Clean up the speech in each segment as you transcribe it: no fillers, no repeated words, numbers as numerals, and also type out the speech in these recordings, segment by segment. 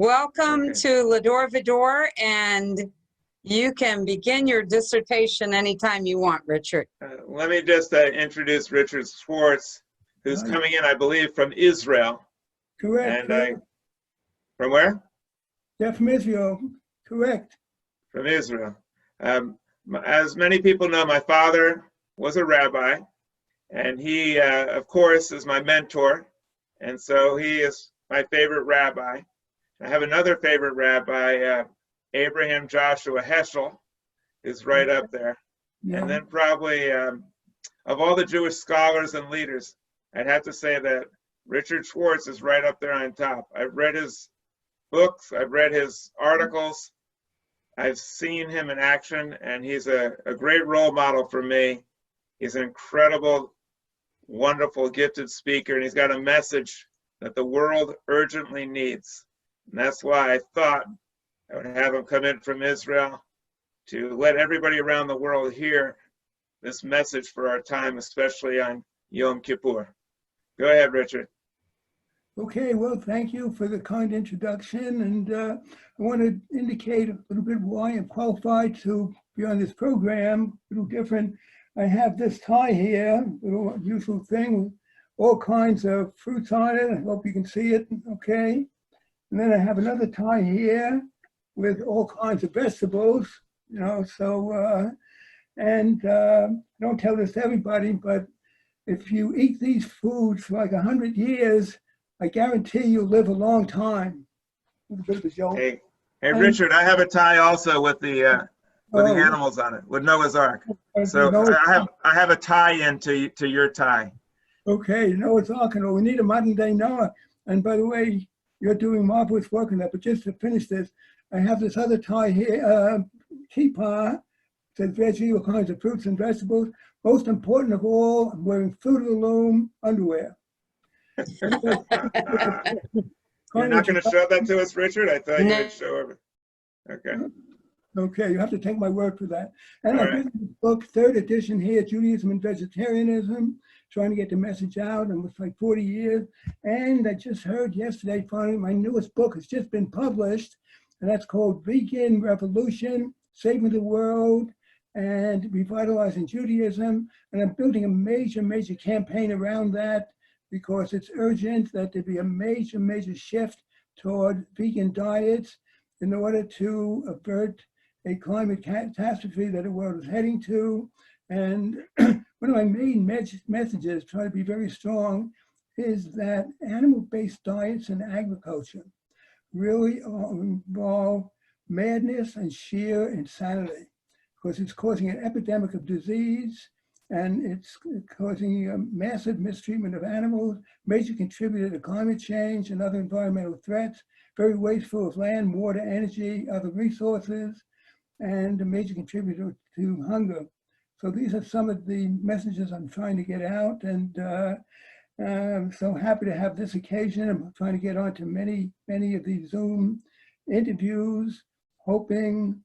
Welcome Okay. to L'Dor Va-Dor, and you can begin your dissertation anytime you want, Richard. Let me just introduce Richard Schwartz, who's coming in, I believe, from Israel. Correct. And from where? They're from Israel. Correct. From Israel. As many people know, my father was a rabbi, and he, of course, is my mentor. And so he is my favorite rabbi. I have another favorite rabbi, Abraham Joshua Heschel, is right up there. Yeah. And then probably, of all the Jewish scholars and leaders, I'd have to say that Richard Schwartz is right up there on top. I've read his books, I've read his articles, I've seen him in action, and he's a great role model for me. He's an incredible, wonderful, gifted speaker, and he's got a message that the world urgently needs. And that's why I thought I would have him come in from Israel to let everybody around the world hear this message for our time, especially on Yom Kippur. Go ahead, Richard. Okay, well, thank you for the kind introduction. And I want to indicate a little bit why I'm qualified to be on this program, a little different. I have this tie here, a little unusual thing, with all kinds of fruits on it. I hope you can see it, okay? And then I have another tie here with all kinds of vegetables, you know, so, I don't tell this to everybody, but if you eat these foods for like 100 years, I guarantee you'll live a long time. With a bit of a joke. Hey, Richard, I have a tie also with the animals on it, with Noah's Ark. So I have a tie-in to your tie. Okay, Noah's Ark, and we need a modern day Noah. And by the way, you're doing marvelous work on that. But just to finish this, I have this other tie here, kippah, says veggie, all kinds of fruits and vegetables. Most important of all, I'm wearing Fruit of the Loom underwear. You're not going to show that to us, Richard? I thought you would show it. Okay. Okay, you have to take my word for that. And All I've written the book, third edition here, Judaism and Vegetarianism, trying to get the message out, and it's like 40 years. And I just heard yesterday, finally, my newest book has just been published, and that's called Vegan Revolution, Saving the World and Revitalizing Judaism. And I'm building a major, major campaign around that because it's urgent that there be a major, major shift toward vegan diets in order to avert a climate catastrophe that the world is heading to. And one of my main messages, try to be very strong, is that animal-based diets and agriculture really involve madness and sheer insanity, because it's causing an epidemic of disease, and it's causing a massive mistreatment of animals, major contributor to climate change and other environmental threats, very wasteful of land, water, energy, other resources, and a major contributor to hunger. So these are some of the messages I'm trying to get out, and I'm so happy to have this occasion. I'm trying to get on to many, many of these Zoom interviews, hoping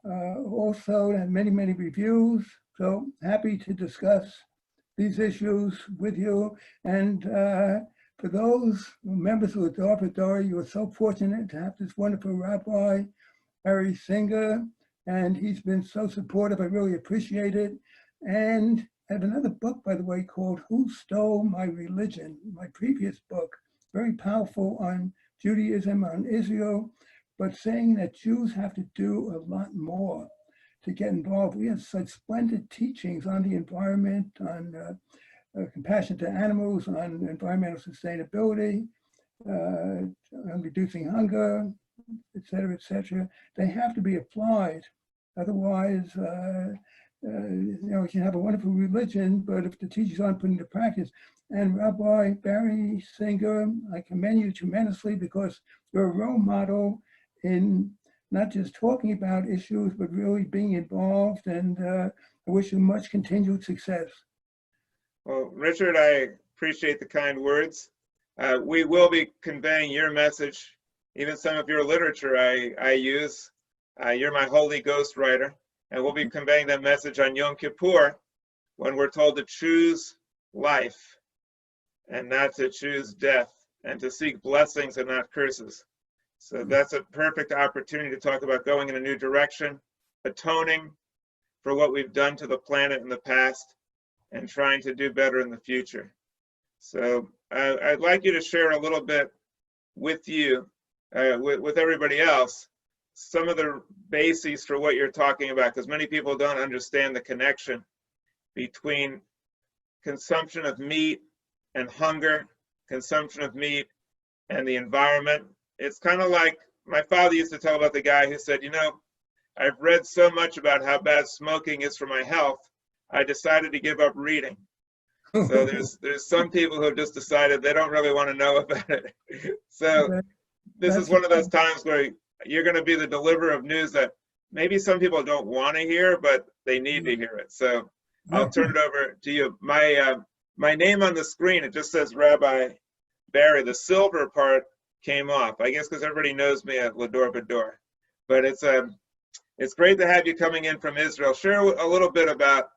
also to have many, many reviews. So happy to discuss these issues with you. And for those members of the L'Dor Va-Dor, you are so fortunate to have this wonderful Rabbi Barry Silver, and he's been so supportive. I really appreciate it. And I have another book, by the way, called Who Stole My Religion? My previous book, very powerful on Judaism, on Israel, but saying that Jews have to do a lot more to get involved. We have such splendid teachings on the environment, on compassion to animals, on environmental sustainability, on reducing hunger, et cetera, they have to be applied. Otherwise, you know, you can have a wonderful religion, but if the teachers aren't put into practice. And Rabbi Barry Silver, I commend you tremendously because you're a role model in not just talking about issues, but really being involved. And I wish you much continued success. Well, Richard, I appreciate the kind words. We will be conveying your message. Even some of your literature I use. You're my holy ghostwriter, and we'll be conveying that message on Yom Kippur when we're told to choose life and not to choose death, and to seek blessings and not curses. So that's a perfect opportunity to talk about going in a new direction, atoning for what we've done to the planet in the past, and trying to do better in the future. So I'd like you to share a little bit with you, with everybody else, some of the bases for what you're talking about, because many people don't understand the connection between consumption of meat and hunger, consumption of meat and the environment. It's kind of like my father used to tell about the guy who said, you know, I've read so much about how bad smoking is for my health, I decided to give up reading. So there's some people who have just decided they don't really want to know about it. So this is one of those times where you're going to be the deliverer of news that maybe some people don't want to hear, but they need to hear it. So I'll turn it over to you. My name on the screen, it just says Rabbi Barry. The silver part came off, I guess because everybody knows me at L'Dor Va-Dor. But it's great to have you coming in from Israel. Share a little bit about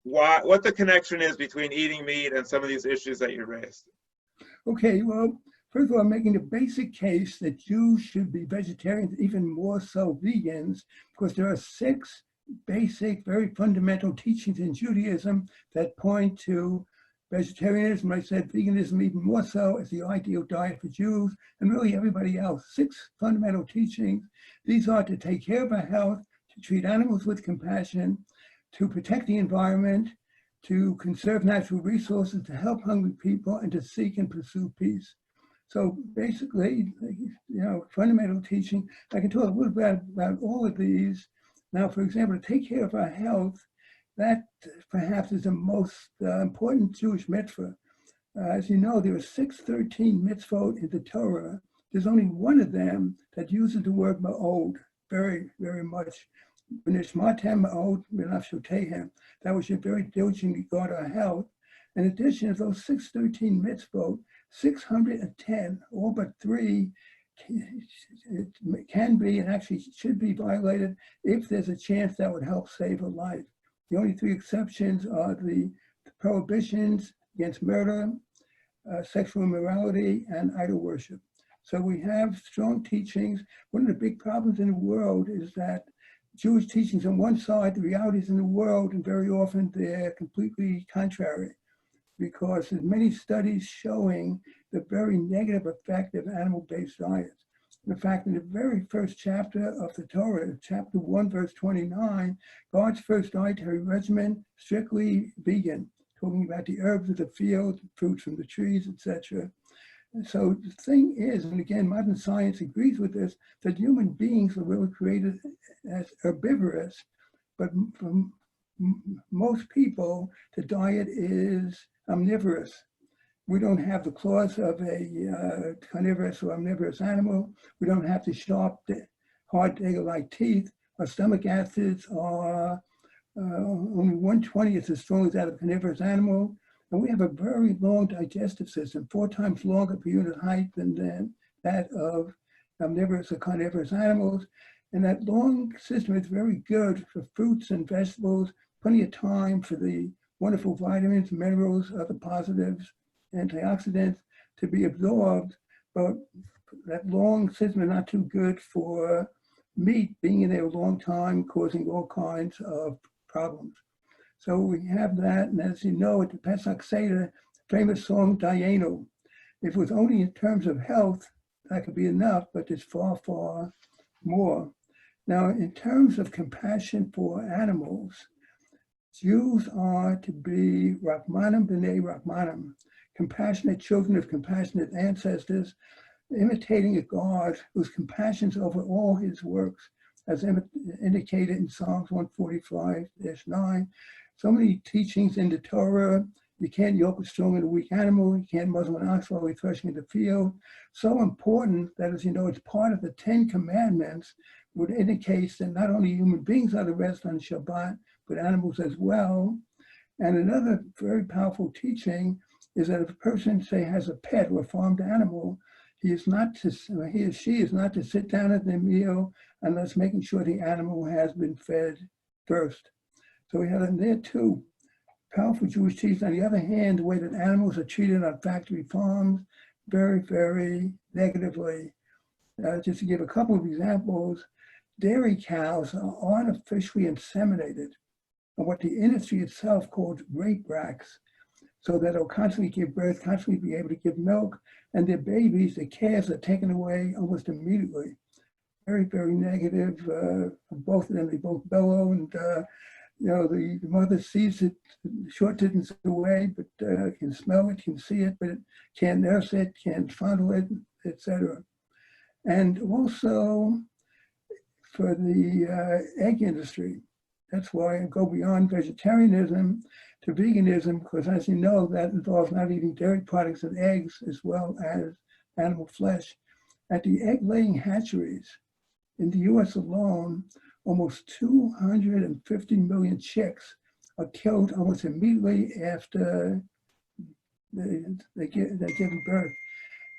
what the connection is between eating meat and some of these issues that you raised. Okay, well, first of all, I'm making a basic case that Jews should be vegetarians, even more so vegans, because there are 6 basic, very fundamental teachings in Judaism that point to vegetarianism. I said veganism even more so as the ideal diet for Jews and really everybody else. 6 fundamental teachings. These are to take care of our health, to treat animals with compassion, to protect the environment, to conserve natural resources, to help hungry people, and to seek and pursue peace. So basically, you know, fundamental teaching. I can talk a little bit about all of these. Now, for example, to take care of our health, that perhaps is the most important Jewish mitzvah. As you know, there are 613 mitzvot in the Torah. There's only one of them that uses the word ma'od very, very much. That we should very diligently guard our health. In addition to those 613 mitzvot, 610, all but 3, can be and actually should be violated if there's a chance that would help save a life. The only 3 exceptions are the prohibitions against murder, sexual immorality, and idol worship. So we have strong teachings. One of the big problems in the world is that Jewish teachings on one side, the realities in the world, and very often they're completely contrary, because there's many studies showing the very negative effect of animal-based diets. In fact, in the very first chapter of the Torah, chapter 1, verse 29, God's first dietary regimen, strictly vegan, talking about the herbs of the field, fruits from the trees, etc. And so the thing is, and again, modern science agrees with this, that human beings were really created as herbivorous, but for most people, the diet is omnivorous. We don't have the claws of a carnivorous or omnivorous animal. We don't have the sharp, hard dagger-like teeth. Our stomach acids are only 1/20th as strong as that of a carnivorous animal. And we have a very long digestive system, 4 times longer per unit height than that of omnivorous or carnivorous animals. And that long system is very good for fruits and vegetables, plenty of time for the wonderful vitamins, minerals, other positives, antioxidants to be absorbed. But that long system is not too good for meat being in there a long time, causing all kinds of problems. So we have that, and as you know, at the Pesach Seder, the famous song, Dayenu. If it was only in terms of health, that could be enough, but there's far, far more. Now, in terms of compassion for animals, Jews are to be Rahmanim b'nei Rahmanim, compassionate children of compassionate ancestors, imitating a God whose compassion is over all his works, as indicated in Psalms 145-9. So many teachings in the Torah. You can't yoke a strong and a weak animal. You can't muzzle an ox while he's threshing in the field. So important that, as you know, it's part of the 10 Commandments, which indicates that not only human beings are to rest on Shabbat, but animals as well. And another very powerful teaching is that if a person, say, has a pet or a farmed animal, he or she is not to sit down at the meal unless making sure the animal has been fed first. So we have in there too, powerful Jewish teaching. On the other hand, the way that animals are treated on factory farms, very, very negatively. just to give a couple of examples, dairy cows are artificially inseminated on what the industry itself calls rape racks, so that they'll constantly give birth, constantly be able to give milk, and their babies, the calves, are taken away almost immediately. Very, very negative. Both of them, they both bellow, and the mother sees it, short distance away, but can smell it, can see it, but can't nurse it, can't fondle it, etc. And also for the egg industry. That's why I go beyond vegetarianism to veganism, because as you know, that involves not eating dairy products and eggs as well as animal flesh. At the egg-laying hatcheries in the US alone, almost 250 million chicks are killed almost immediately after they're given birth.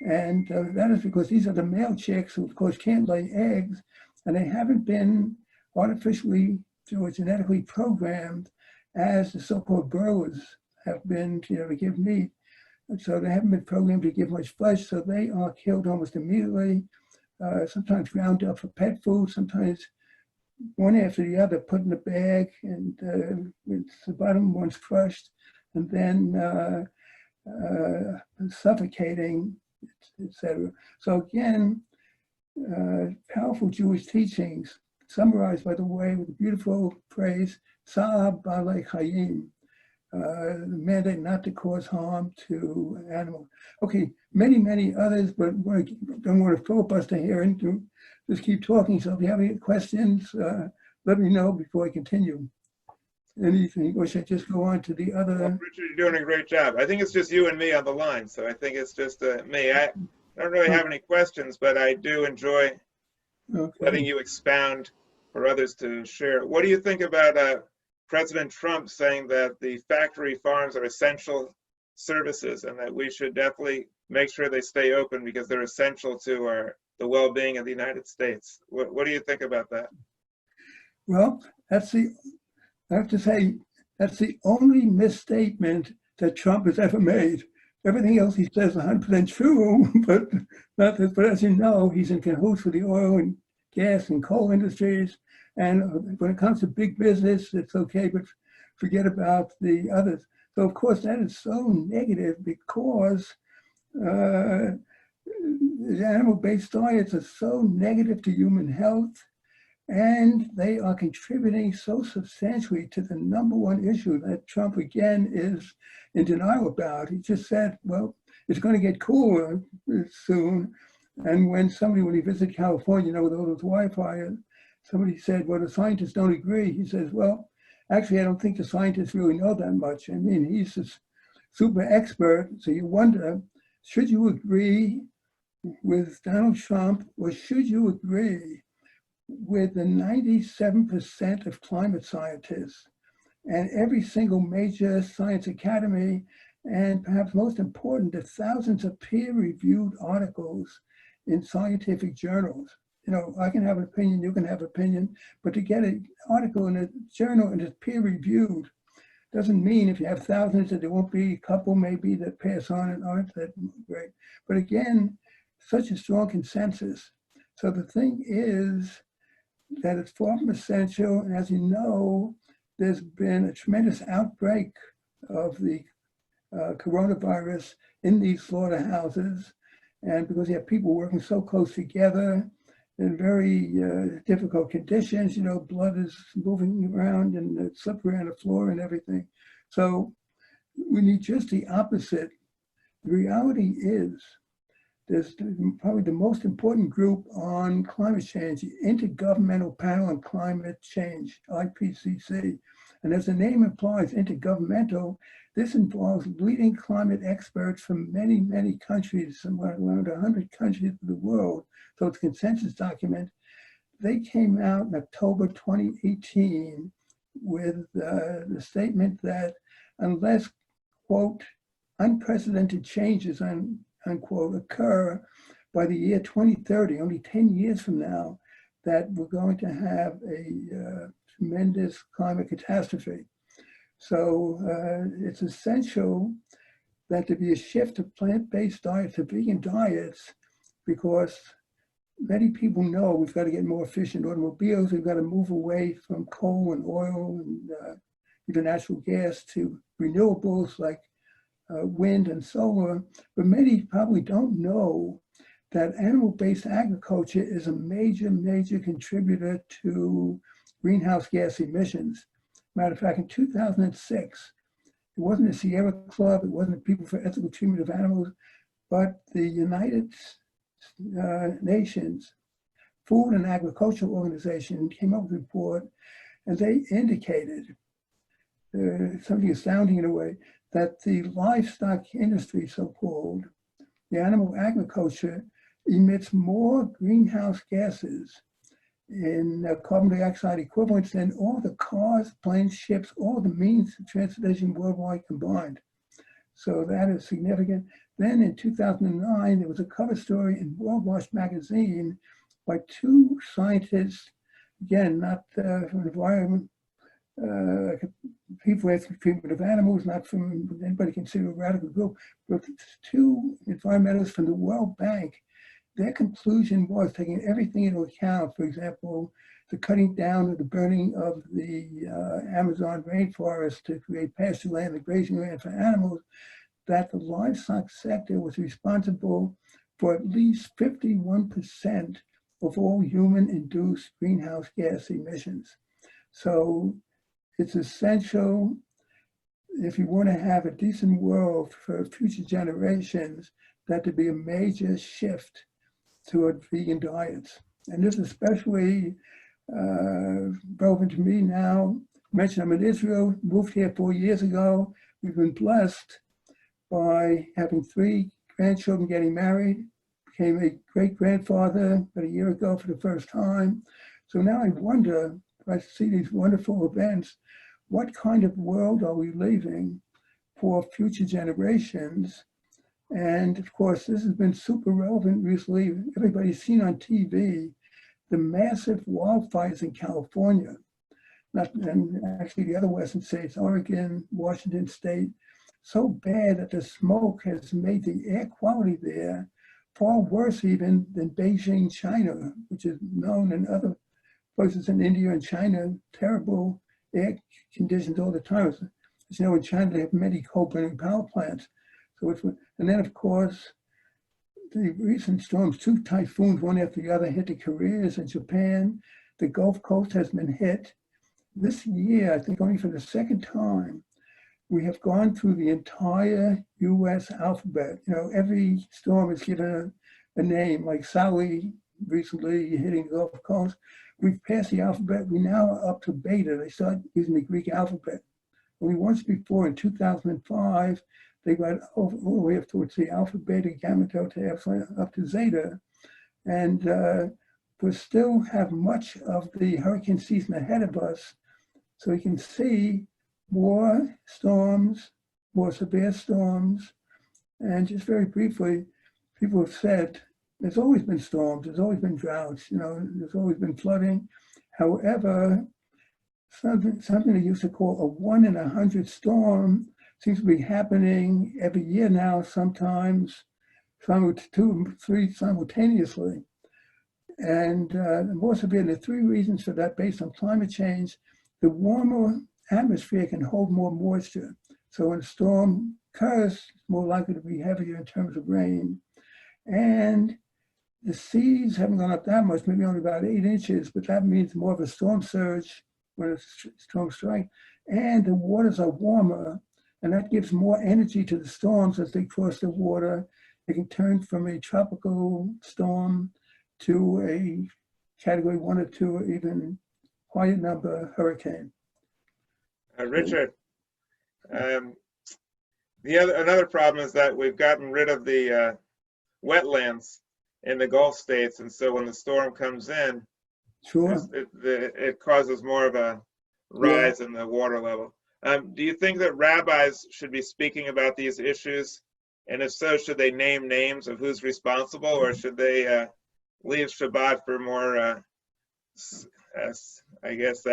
And that is because these are the male chicks who, of course, can't lay eggs, and they haven't been artificially or genetically programmed as the so-called broilers have been, to give meat. And so they haven't been programmed to give much flesh, so they are killed almost immediately, sometimes ground up for pet food, sometimes one after the other put in a bag, and the bottom one's crushed, and then suffocating, etc. So again, powerful Jewish teachings, summarized, by the way, with the beautiful phrase, Sa'ab Ba'alei Chayim, the mandate not to cause harm to animals. Okay, many, many others, but I don't want to filibuster here and to just keep talking. So if you have any questions, let me know before I continue. Anything, or should I just go on to the other? Well, Richard, you're doing a great job. I think it's just you and me on the line, so I think it's just me. I don't really have any questions, but I do enjoy letting you expound for others to share. What do you think about President Trump saying that the factory farms are essential services and that we should definitely make sure they stay open because they're essential to the well-being of the United States? What do you think about that? Well, I have to say, that's the only misstatement that Trump has ever made. Everything else he says is 100% true, but not that. But as you know, he's in cahoots with the oil and gas and coal industries. And when it comes to big business, it's okay, but forget about the others. So of course that is so negative because the animal-based diets are so negative to human health, and they are contributing so substantially to the number one issue that Trump again is in denial about. He just said, well, it's going to get cooler soon. And when he visited California, with all those wildfires, somebody said, well, the scientists don't agree. He says, well, actually, I don't think the scientists really know that much. I mean, he's a super expert. So you wonder, should you agree with Donald Trump, or should you agree with the 97% of climate scientists and every single major science academy, and perhaps most important, the thousands of peer-reviewed articles in scientific journals? I can have an opinion, you can have an opinion, but to get an article in a journal and it's peer-reviewed doesn't mean if you have thousands that there won't be a couple maybe that pass on and aren't that great. But again, such a strong consensus. So the thing is that it's far from essential, and as you know, there's been a tremendous outbreak of the coronavirus in these slaughterhouses, and because you have people working so close together in very difficult conditions, blood is moving around and it's slippery on the floor and everything. So we need just the opposite. The reality is there's probably the most important group on climate change, the Intergovernmental Panel on Climate Change, IPCC. And as the name implies, intergovernmental, this involves leading climate experts from many, many countries, around 100 countries of the world. So it's a consensus document. They came out in October 2018 with the statement that unless, quote, unprecedented changes, unquote, occur by the year 2030, only 10 years from now, that we're going to have a tremendous climate catastrophe. So it's essential that there be a shift to plant-based diets, to vegan diets, because many people know we've got to get more efficient automobiles. We've got to move away from coal and oil and even natural gas to renewables like wind and solar. But many probably don't know that animal-based agriculture is a major, major contributor to greenhouse gas emissions. Matter of fact, in 2006, it wasn't the Sierra Club, it wasn't the People for Ethical Treatment of Animals, but the United Nations Food and Agriculture Organization came up with a report, and they indicated something astounding in a way, that the livestock industry, so-called, the animal agriculture, emits more greenhouse gases in carbon dioxide equivalents than all the cars, planes, ships, all the means of transportation worldwide combined. So that is significant. Then in 2009, there was a cover story in World Watch magazine by two scientists, again, not from the environment, people with treatment of animals, not from anybody considered a radical group, but two environmentalists from the World Bank. Their conclusion was, taking everything into account, for example, the cutting down or the burning of the Amazon rainforest to create pasture land and grazing land for animals, that the livestock sector was responsible for at least 51% of all human-induced greenhouse gas emissions. So it's essential, if you want to have a decent world for future generations, that there be a major shift toward vegan diets. And this is especially relevant to me now. I mentioned I'm in Israel, moved here 4 years ago. We've been blessed by having 3 grandchildren getting married, became a great-grandfather about a year ago for the first time. So now I wonder, I see these wonderful events, what kind of world are we leaving for future generations? And of course, this has been super relevant recently. Everybody's seen on TV the massive wildfires in California, and actually the other Western states, Oregon, Washington State, so bad that the smoke has made the air quality there far worse even than Beijing, China, which is known in other places in India and China, terrible air conditions all the time. As you know, in China, they have many coal-burning power plants. So and then, of course, the recent storms, 2 typhoons, one after the other, hit the Koreas and Japan. The Gulf Coast has been hit. This year, I think only for the second time, we have gone through the entire US alphabet. You know, every storm is given a name, like Sally recently hitting the Gulf Coast. We've passed the alphabet. We now are up to beta. They started using the Greek alphabet. Only once before, in 2005, they got all the way up towards the alpha, beta, gamma, delta, epsilon, up to zeta. And we still have much of the hurricane season ahead of us. So we can see more storms, more severe storms. And just very briefly, people have said, there's always been storms, there's always been droughts, you know, there's always been flooding. However, something they used to call a 1 in 100 storm seems to be happening every year now, sometimes 2 and 3 simultaneously. And more severe, there are 3 reasons for that based on climate change. The warmer atmosphere can hold more moisture. So when a storm occurs, it's more likely to be heavier in terms of rain. And the seas haven't gone up that much, maybe only about 8 inches, but that means more of a storm surge when a storm strikes. And the waters are warmer, and that gives more energy to the storms as they cross the water. They can turn from a tropical storm to a category 1 or 2, or even higher number hurricane. Richard, another problem is that we've gotten rid of the wetlands in the Gulf states, and so when the storm comes in, Sure, it causes more of a rise in the water level. Do you think that rabbis should be speaking about these issues? And if so, should they name names of who's responsible, or should they leave Shabbat for more, I guess,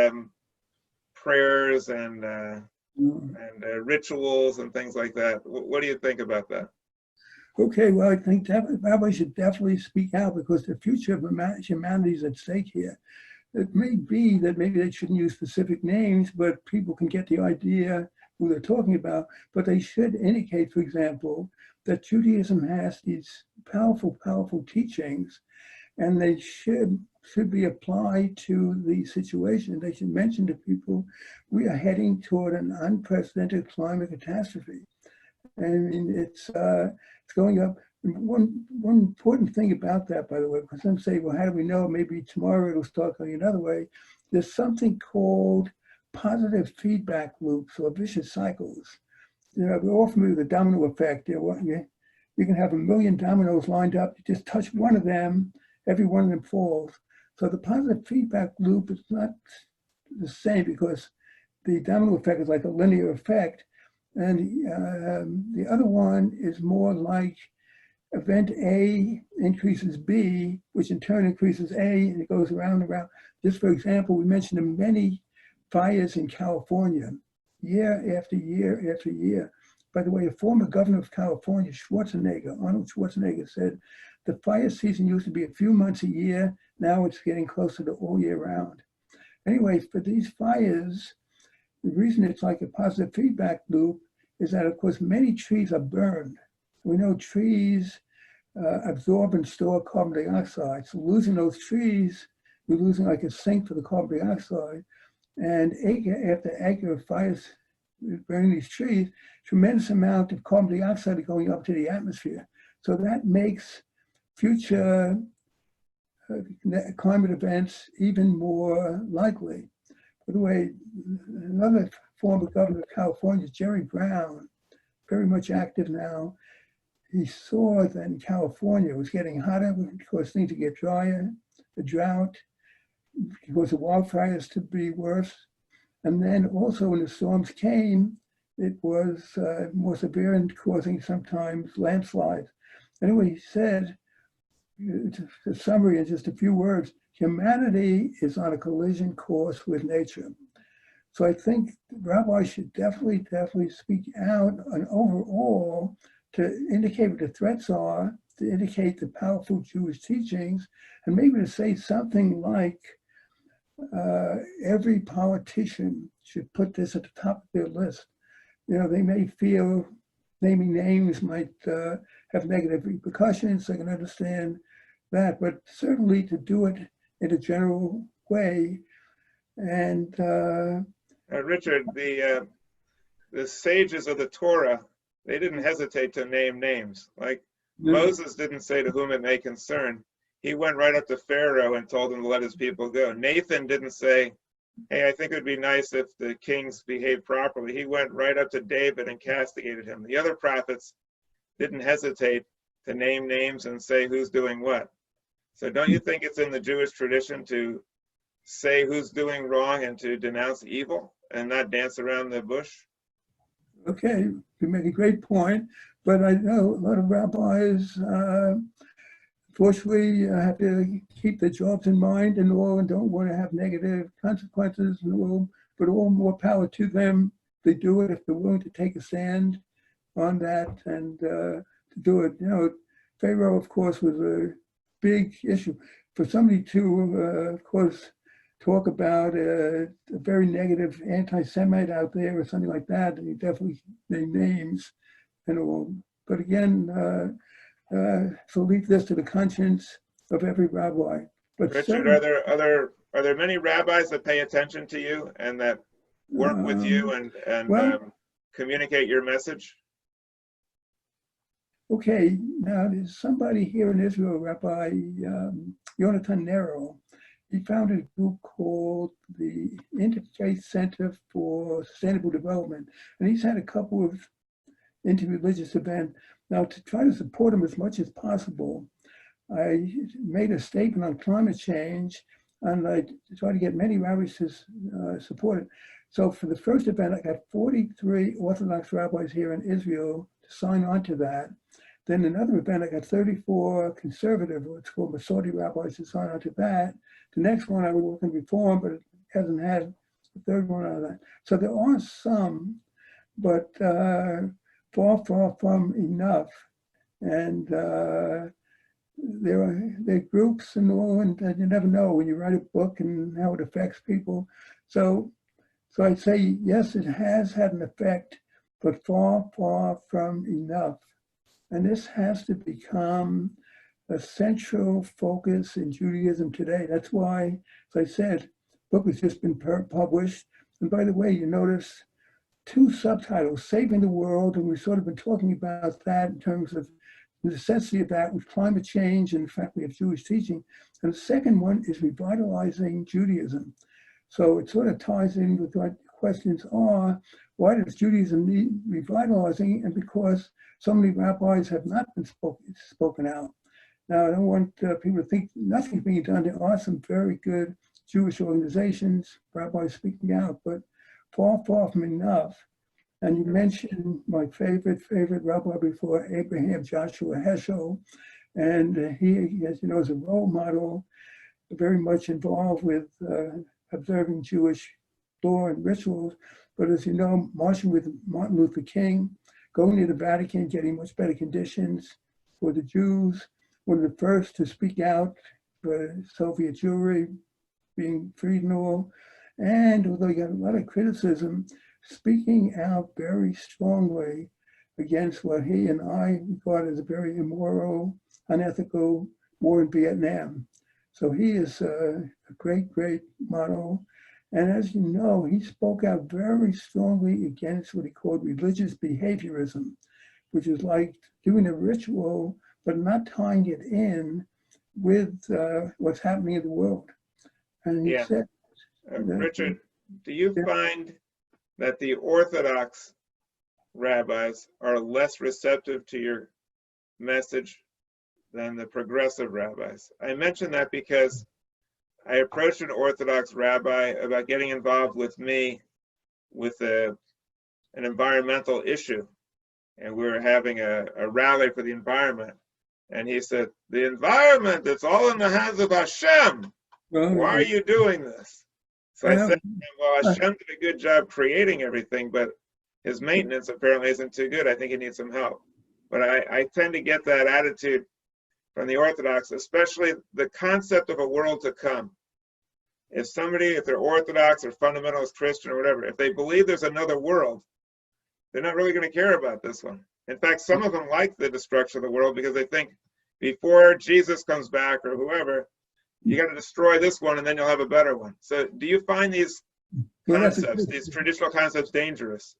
prayers and rituals and things like that? What do you think about that? Okay, well, I think Rabbi should definitely speak out because the future of humanity is at stake here. It may be that maybe they shouldn't use specific names, but people can get the idea who they're talking about. But they should indicate, for example, that Judaism has these powerful, powerful teachings, and they should be applied to the situation. They should mention to people, we are heading toward an unprecedented climate catastrophe. And it's going up. One important thing about that, by the way, because some say, well, how do we know? Maybe tomorrow it'll start going another way. There's something called positive feedback loops or vicious cycles. You know, we're all familiar with the domino effect. You can have 1 million dominoes lined up. You just touch one of them, every one of them falls. So the positive feedback loop is not the same because the domino effect is like a linear effect. And the other one is more like event A increases B, which in turn increases A, and it goes around and around. Just for example, we mentioned the many fires in California, year after year after year. By the way, a former governor of California, Arnold Schwarzenegger, said the fire season used to be a few months a year. Now it's getting closer to all year round. Anyway, for these fires, the reason it's like a positive feedback loop is that, of course, many trees are burned. We know trees absorb and store carbon dioxide. So losing those trees, we're losing like a sink for the carbon dioxide. And acre after acre of fires burning these trees, tremendous amount of carbon dioxide going up to the atmosphere. So that makes future climate events even more likely. By the way, another former governor of California, Jerry Brown, very much active now. He saw that in California it was getting hotter because things would get drier, the drought, because the wildfires to be worse. And then also when the storms came, it was more severe and causing sometimes landslides. Anyway, he said, a summary in just a few words, humanity is on a collision course with nature. So I think rabbis should definitely speak out on overall to indicate what the threats are, to indicate the powerful Jewish teachings, and maybe to say something like every politician should put this at the top of their list. You know, they may feel naming names might have negative repercussions. I can understand that, but certainly to do it in a general way. And Richard, the sages of the Torah, they didn't hesitate to name names. Like Moses didn't say to whom it may concern. He went right up to Pharaoh and told him to let his people go. Nathan didn't say, hey, I think it would be nice if the kings behaved properly. He went right up to David and castigated him. The other prophets didn't hesitate to name names and say who's doing what. So don't you think it's in the Jewish tradition to say who's doing wrong and to denounce evil and not dance around the bush? Okay, you make a great point, but I know a lot of rabbis, fortunately, have to keep their jobs in mind and all, and don't want to have negative consequences and all, but all more power to them. They do it if they're willing to take a stand on that and to do it. You know, Pharaoh, of course, was a big issue. For somebody to, of course, talk about a very negative anti-Semite out there or something like that, and you definitely name names and all. But again, so leave this to the conscience of every rabbi. But Richard, are there many rabbis that pay attention to you and that work with you and communicate your message? Okay, now there's somebody here in Israel, Rabbi Yonatan Nero. He founded a group called the Interfaith Center for Sustainable Development, and he's had a couple of interreligious events. Now, to try to support him as much as possible, I made a statement on climate change, and I tried to get many rabbis to support it. So for the first event, I got 43 Orthodox rabbis here in Israel to sign on to that. Then another event, I got 34 conservative, what's called Massorti rabbis, to sign on to that. The next one I would work in Reform, but it hasn't had the third one out of that. So there are some, but far from enough And there are groups and all, and you never know when you write a book and how it affects people. So I'd say, yes, it has had an effect, but far, far from enough. And this has to become a central focus in Judaism today. That's why, as I said, the book has just been published. And by the way, you notice 2 subtitles, Saving the World, and we've sort of been talking about that in terms of the necessity of that with climate change and the fact we have Jewish teaching. And the second one is Revitalizing Judaism. So it sort of ties in with what the questions are. Why does Judaism need revitalizing? And because so many rabbis have not been spoken out. Now, I don't want people to think nothing's being done. There are some very good Jewish organizations, rabbis speaking out, but far, far from enough. And you mentioned my favorite rabbi before, Abraham Joshua Heschel. And he, as you know, is a role model, very much involved with observing Jewish law and rituals. But as you know, marching with Martin Luther King, going to the Vatican, getting much better conditions for the Jews, one of the first to speak out for Soviet Jewry being freed and all. And although he got a lot of criticism, speaking out very strongly against what he and I regard as a very immoral, unethical war in Vietnam. So he is a great, great model. And as you know, he spoke out very strongly against what he called religious behaviorism, which is like doing a ritual, but not tying it in with what's happening in the world. And he said, Richard, do you find that the Orthodox rabbis are less receptive to your message than the progressive rabbis? I mention that because I approached an Orthodox rabbi about getting involved with me with an environmental issue. And we were having a rally for the environment. And he said, the environment, it's all in the hands of Hashem. Why are you doing this? So I said to him, well, Hashem did a good job creating everything, but his maintenance apparently isn't too good. I think he needs some help. But I tend to get that attitude from the Orthodox, especially the concept of a world to come. If they're Orthodox or fundamentalist Christian or whatever, if they believe there's another world, they're not really going to care about this one. In fact, some of them like the destruction of the world because they think before Jesus comes back or whoever, you got to destroy this one and then you'll have a better one. So do you find these concepts, these traditional concepts, dangerous?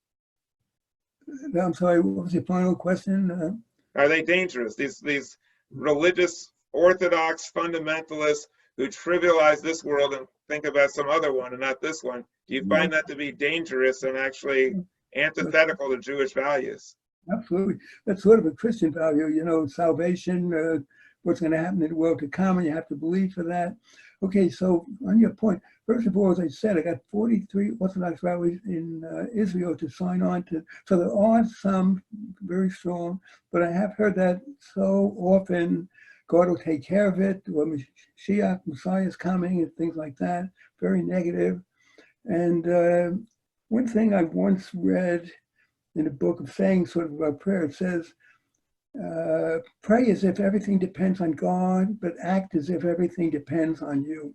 I'm sorry, what was your final question? Are they dangerous? These religious Orthodox fundamentalists who trivialize this world and think about some other one and not this one. Do you find that to be dangerous and actually antithetical to Jewish values? Absolutely. That's sort of a Christian value, you know, salvation, what's going to happen in the world to come, and you have to believe for that. Okay, so on your point, first of all, as I said, I got 43 Orthodox rabbis in Israel to sign on to, so there are some very strong, but I have heard that so often, God will take care of it, when Mashiach, Messiah is coming, and things like that, very negative. And one thing I once read in a book of sayings, sort of about prayer, it says, pray as if everything depends on God, but act as if everything depends on you.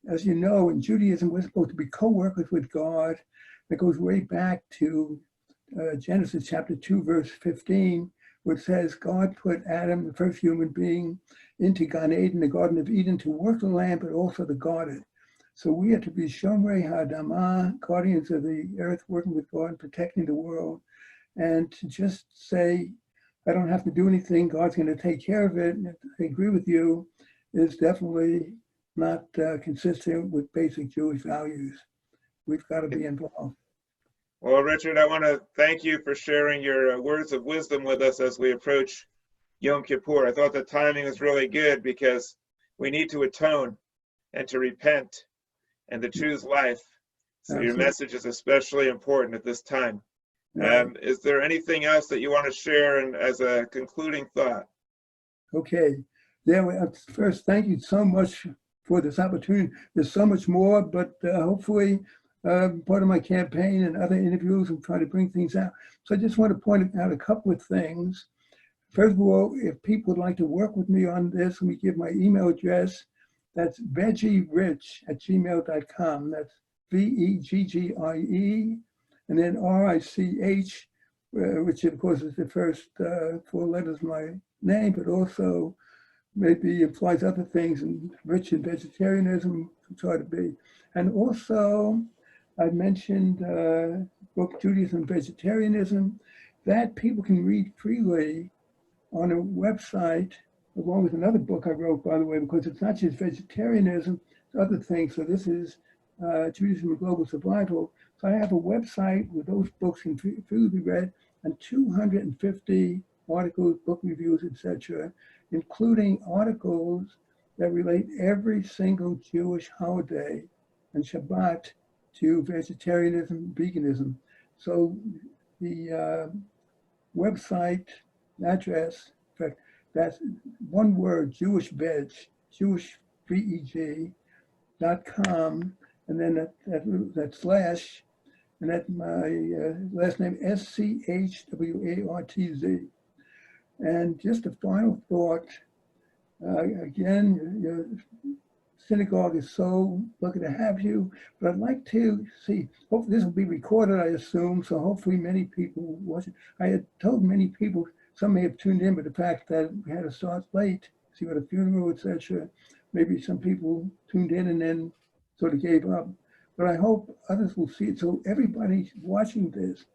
As you know, in Judaism, we're supposed to be co-workers with God. It goes way back to Genesis chapter 2, verse 15, which says God put Adam, the first human being, into Gan Eden, the Garden of Eden, to work the land, but also to guard it. So we are to be Shomrei Ha'adamah, guardians of the earth, working with God, protecting the world. And to just say, I don't have to do anything, God's going to take care of it, and I agree with you, is definitely not consistent with basic Jewish values. We've got to be involved. Well, Richard, I want to thank you for sharing your words of wisdom with us as we approach Yom Kippur. I thought the timing was really good because we need to atone and to repent and to choose life. So your message is especially important at this time. Is there anything else that you want to share and as a concluding thought? Okay. First, thank you so much for this opportunity. There's so much more, but hopefully part of my campaign and other interviews, I'm trying to bring things out. So I just want to point out a couple of things. First of all, if people would like to work with me on this, let me give my email address. That's veggierich@gmail.com. That's VEGGIE, and then RICH, which of course is the first 4 letters of my name, but also maybe implies other things, and rich in vegetarianism, try to be. And also, I mentioned book Judaism and Vegetarianism, that people can read freely on a website, along with another book I wrote, by the way, because it's not just vegetarianism, it's other things. So this is Judaism and Global Survival. So I have a website where those books can freely be read, and 250 articles, book reviews, etc., including articles that relate every single Jewish holiday and Shabbat to vegetarianism, veganism. So the website address, in fact, that's one word, Jewish Veg, Jewish VEG.com, and then that slash, and that's my last name, SCHWARTZ. And just a final thought, again, your synagogue is so lucky to have you, but I'd like to see, hopefully this will be recorded, I assume, so hopefully many people watch it. I had told many people, some may have tuned in, but the fact that we had to start late, see what a funeral, etc., maybe some people tuned in and then sort of gave up. But I hope others will see it. So everybody watching this,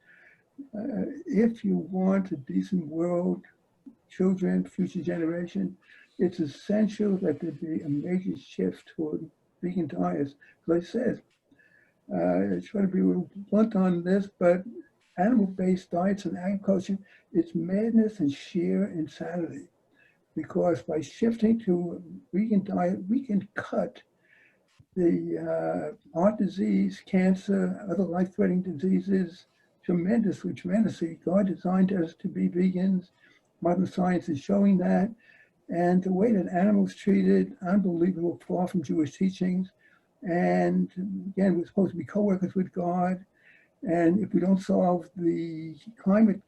if you want a decent world, children, future generation, it's essential that there be a major shift toward vegan diets. As I said, I try to be a little blunt on this, but animal-based diets and agriculture, it's madness and sheer insanity. Because by shifting to a vegan diet, we can cut the heart disease, cancer, other life-threatening diseases tremendously. God designed us to be vegans. Modern science is showing that. And the way that animals treated, unbelievable, far from Jewish teachings. And again, we're supposed to be co-workers with God. And if we don't solve the climate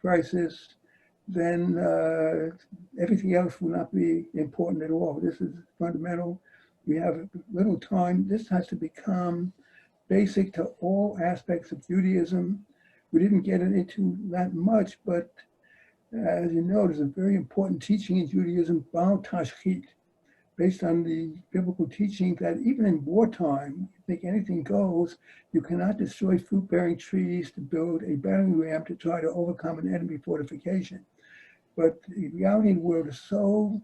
crisis, then everything else will not be important at all. This is fundamental. We have little time. This has to become basic to all aspects of Judaism. We didn't get into that much, but as you know, there's a very important teaching in Judaism, Bal Tashchit, based on the biblical teaching that even in wartime, you think anything goes, you cannot destroy fruit-bearing trees to build a battering ram to try to overcome an enemy fortification. But the reality in the world is so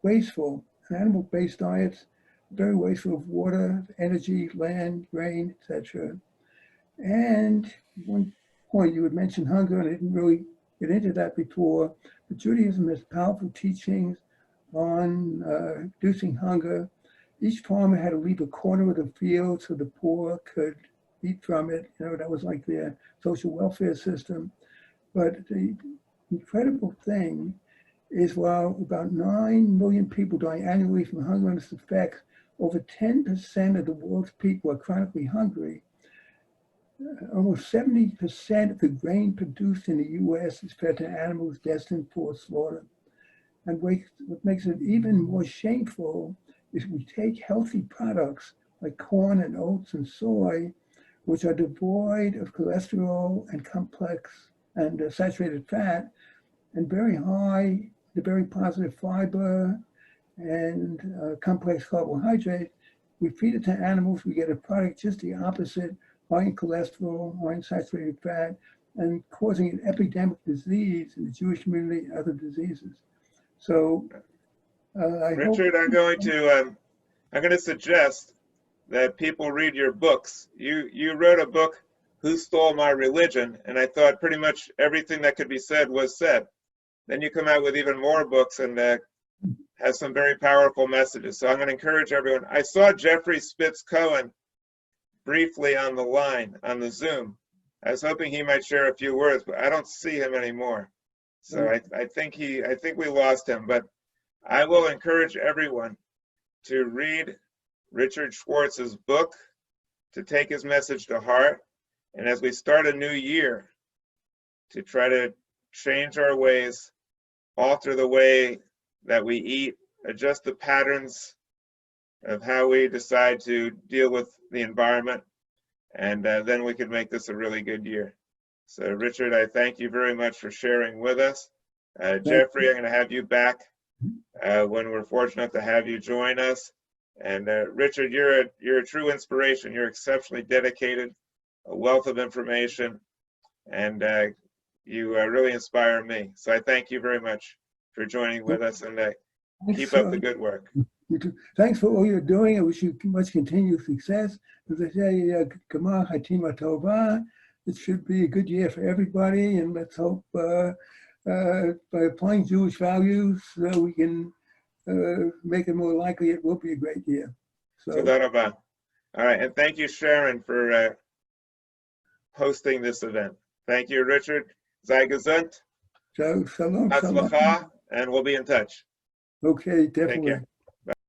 wasteful. Animal-based diets, very wasteful of water, energy, land, grain, etc. And one point, you had mentioned hunger, and I didn't really get into that before, but Judaism has powerful teachings on reducing hunger. Each farmer had to leave a corner of the field so the poor could eat from it. You know, that was like their social welfare system. But the incredible thing is, while about 9 million people die annually from hunger and its effects, over 10% of the world's people are chronically hungry. Almost 70% of the grain produced in the US is fed to animals destined for slaughter. And what makes it even more shameful is we take healthy products like corn and oats and soy, which are devoid of cholesterol and complex and saturated fat, and very high, the very positive fiber and complex carbohydrates. We feed it to animals, we get a product just the opposite, high in cholesterol, high in saturated fat, and causing an epidemic disease in the Jewish community and other diseases. So, Richard, I'm going to suggest that people read your books. You wrote a book, Who Stole My Religion? And I thought pretty much everything that could be said was said. Then you come out with even more books and has some very powerful messages. So I'm going to encourage everyone. I saw Jeffrey Spitz Cohen briefly on the line, on the Zoom. I was hoping he might share a few words, but I don't see him anymore. So I think we lost him, but I will encourage everyone to read Richard Schwartz's book, to take his message to heart, and as we start a new year, to try to change our ways alter the way that we eat, adjust the patterns of how we decide to deal with the environment, and then we can make this a really good year. So Richard, I thank you very much for sharing with us. Jeffrey, I'm going to have you back when we're fortunate to have you join us. And Richard, you're a true inspiration. You're exceptionally dedicated, a wealth of information, and you really inspire me. So I thank you very much for joining with us, and keep up the good work. Thanks for all you're doing. I wish you much continued success. As I say, Gemach Hatima Tova. It should be a good year for everybody, and let's hope by applying Jewish values, we can make it more likely it will be a great year. So, All right, and thank you, Sharon, for hosting this event. Thank you, Richard. Sei gesund, shalom, Hatzlacha, and we'll be in touch. Okay, Take definitely. care.